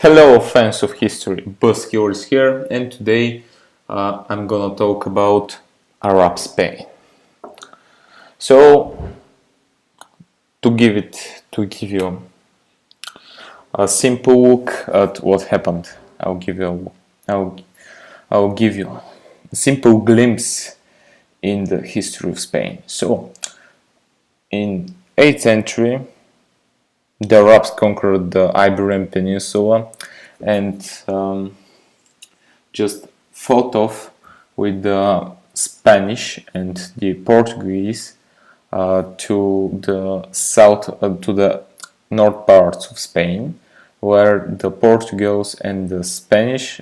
Hello fans of history, Buzzkill is here, and today I'm gonna talk about Arab Spain. So to give you a simple look at what happened, I'll give you a simple glimpse in the history of Spain. So in 8th century, the Arabs conquered the Iberian Peninsula and just fought off with the Spanish and the Portuguese to the south, to the north parts of Spain, where the Portuguese and the Spanish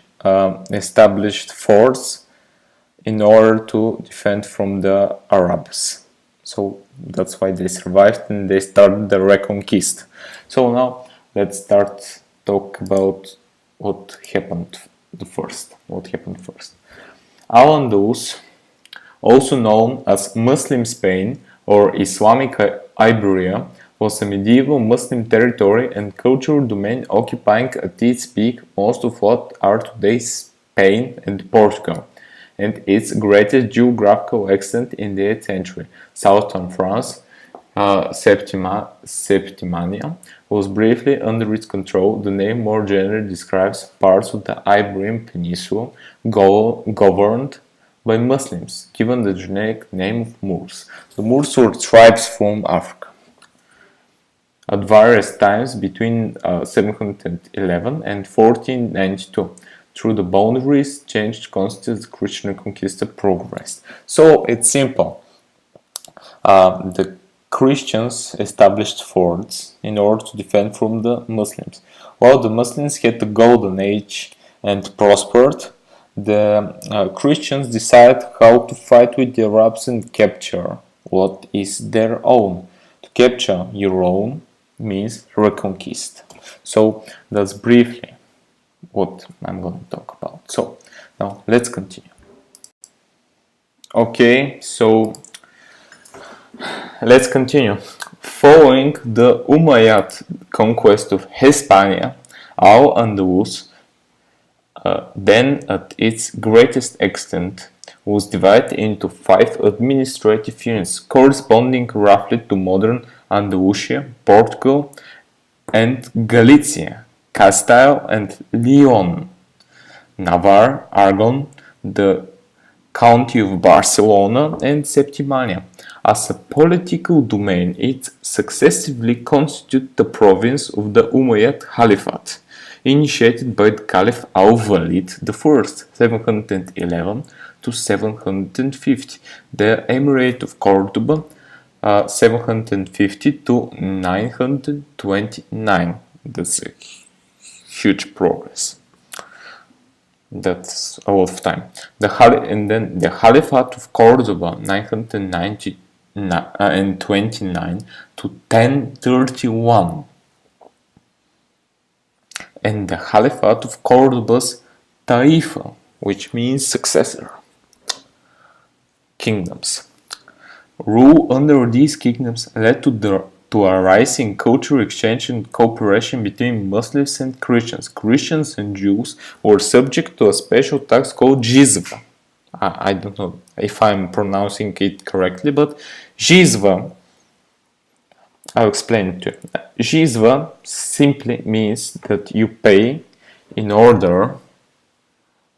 established forts in order to defend from the Arabs. So that's why they survived and they started the Reconquista. So now let's start talk about what happened first. Al-Andalus, also known as Muslim Spain or Islamic Iberia, was a medieval Muslim territory and cultural domain occupying at its peak most of what are today Spain and Portugal, and its greatest geographical extent in the 8th century. Southern France, Septimania, was briefly under its control. The name more generally describes parts of the Iberian Peninsula governed by Muslims, given the generic name of Moors. The Moors were tribes from Africa. At various times between 711 and 1492, through the boundaries changed constitutes the Christian Reconquista progressed. So it's simple. The Christians established forts in order to defend from the Muslims. While the Muslims had the golden age and prospered, the Christians decided how to fight with the Arabs and capture what is their own. To capture your own means reconquista. So that's briefly what I'm going to talk about. So now let's continue. Okay, so let's continue. Following the Umayyad conquest of Hispania, Al-Andalus, then at its greatest extent, was divided into 5 administrative units corresponding roughly to modern Andalusia, Portugal, and Galicia, Castile and Leon, Navarre, Aragon, the County of Barcelona, and Septimania. As a political domain, it successively constituted the province of the Umayyad Caliphate, initiated by the Caliph Al-Walid I, 711 to 750, the Emirate of Cordoba, 750 to 929. That's a huge progress. That's a lot of time. And then the Caliphate of Cordoba, 929 to 1031, and the Caliphate of Cordoba's Taifa, which means successor kingdoms. Rule under these kingdoms led to a rising cultural exchange and cooperation between Muslims and Christians. Christians and Jews were subject to a special tax called jizva. I don't know if I'm pronouncing it correctly, but jizva, I'll explain it to you. Jizva simply means that you pay in order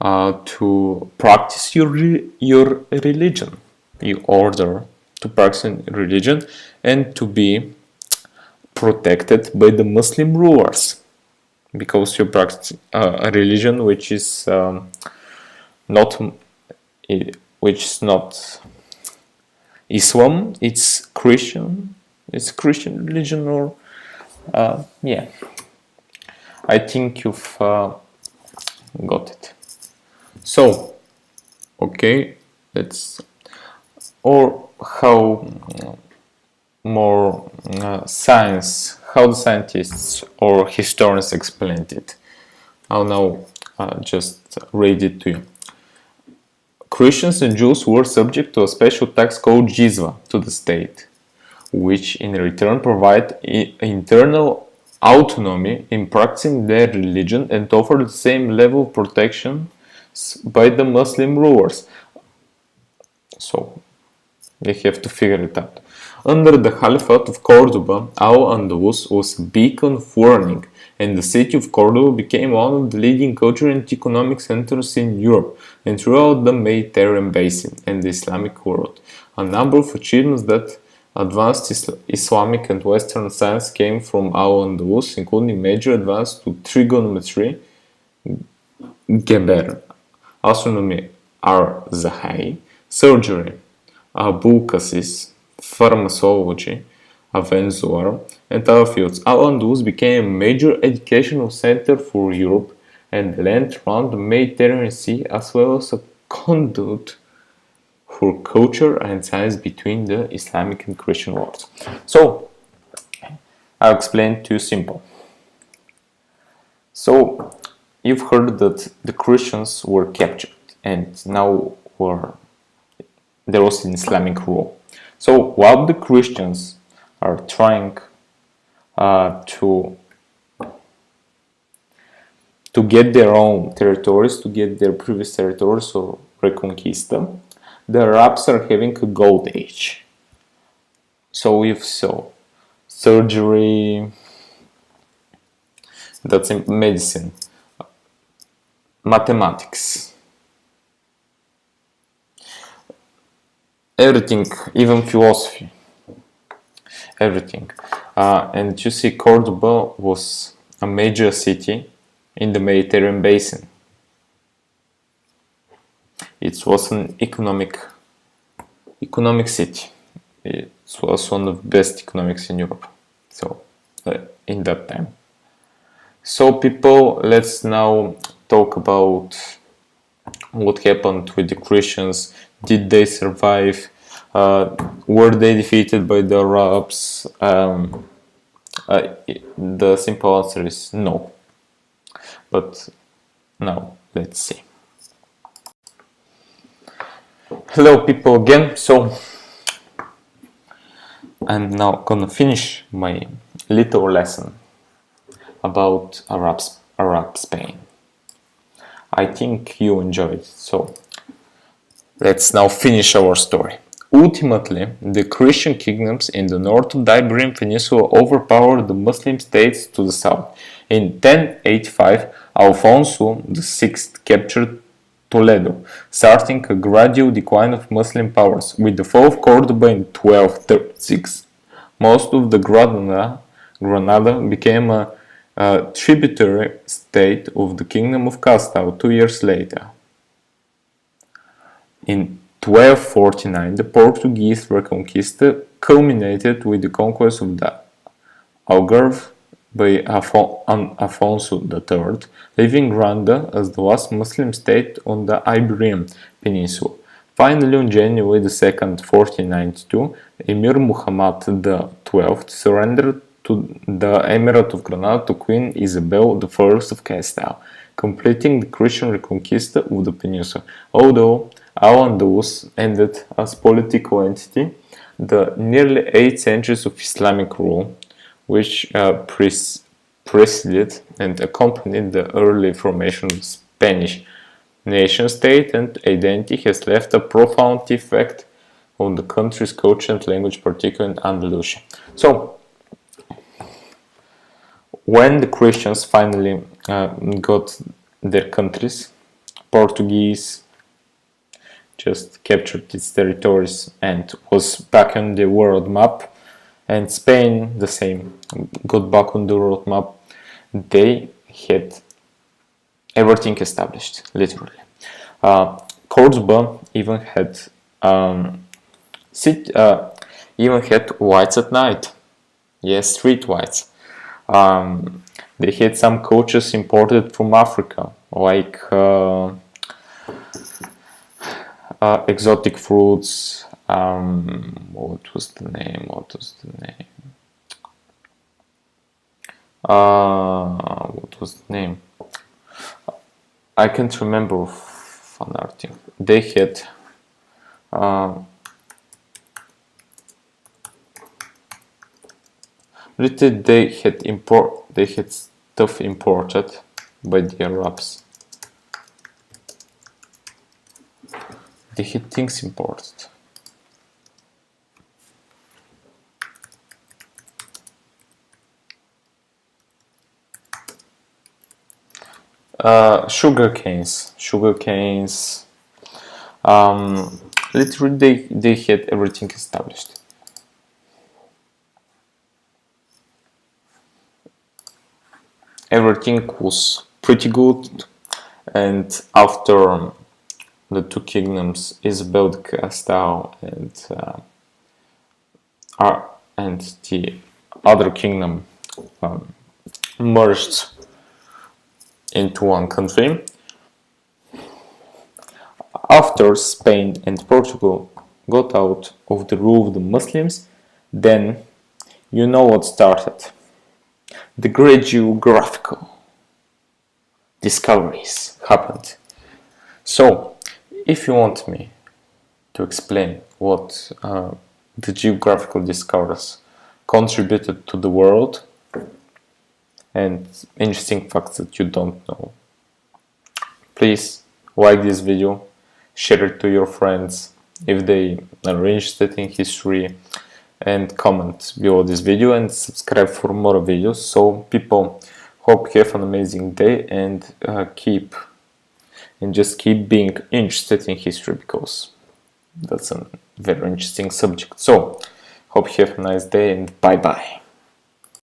to practice your religion. You order to practice religion and to be protected by the Muslim rulers, because you practice a religion which is not Islam. It's Christian. It's a Christian religion, or yeah. I think you've got it. So, okay, let's. Or how more science, how the scientists or historians explained it. I'll now just read it to you. Christians and Jews were subject to a special tax called jizva to the state, which in return provide internal autonomy in practicing their religion and offered the same level of protection by the Muslim rulers. So we have to figure it out. Under the Caliphate of Cordoba, Al-Andalus was a beacon of warning, and the city of Cordoba became one of the leading cultural and economic centers in Europe and throughout the Mediterranean basin and the Islamic world. A number of achievements that advanced Islamic and Western science came from Al-Andalus, including major advances to trigonometry, Geber, astronomy, Ar-Zahai, surgery, Abulcasis, pharmacology, Avenzoar, and other fields. Al-Andalus became a major educational center for Europe and the land around the Mediterranean Sea, as well as a conduit for culture and science between the Islamic and Christian worlds. So, I'll explain to you simple. So, you've heard that the Christians were captured and now there was an Islamic rule. So while the Christians are trying to get their own territories, to get their previous territories or Reconquista, the Arabs are having a gold age. So we saw surgery, that's in medicine, mathematics, everything, even philosophy, everything. And you see, Cordoba was a major city in the Mediterranean basin. It was an economic city. It was one of the best economics in Europe. So in that time. So people, let's now talk about what happened with the Christians. Did they survive? Were they defeated by the Arabs? The simple answer is no. But now, let's see. Hello people again. So I'm now gonna finish my little lesson about Arab Spain. I think you enjoyed it. So let's now finish our story. Ultimately, the Christian kingdoms in the north of the Iberian Peninsula overpowered the Muslim states to the south. In 1085, Alfonso VI captured Toledo, starting a gradual decline of Muslim powers. With the fall of Cordoba in 1236, most of the Granada became a tributary state of the Kingdom of Castile 2 years later. In 1249, the Portuguese Reconquista culminated with the conquest of the Algarve by Afonso III, leaving Granada as the last Muslim state on the Iberian Peninsula. Finally, on January 2, 1492, Emir Muhammad XII surrendered to the Emirate of Granada to Queen Isabel I of Castile, completing the Christian Reconquista of the peninsula. Although Al-Andalus ended as political entity, the nearly 8 centuries of Islamic rule, which preceded and accompanied the early formation of the Spanish nation-state and identity, has left a profound effect on the country's culture and language, particularly in Andalusia. So, when the Christians finally got their countries, Portuguese just captured its territories and was back on the world map, and Spain the same, got back on the world map. They had everything established, literally. Cordoba even had lights at night. Yes, street lights. They had some coaches imported from Africa, like exotic fruits. What was the name? What was the name? I can't remember one article. They had they had stuff imported by the Arabs. They had things imported. Sugar canes. Literally, they had everything established. Everything was pretty good, and after the two kingdoms, Isabel de Castile and the other kingdom merged into one country. After Spain and Portugal got out of the rule of the Muslims, then you know what started. The great geographical discoveries happened. So, if you want me to explain what the geographical discoveries contributed to the world and interesting facts that you don't know, please like this video, share it to your friends if they are interested in history, and comment below this video and subscribe for more videos. So people, hope you have an amazing day and just keep being interested in history, because that's a very interesting subject. So hope you have a nice day and bye bye.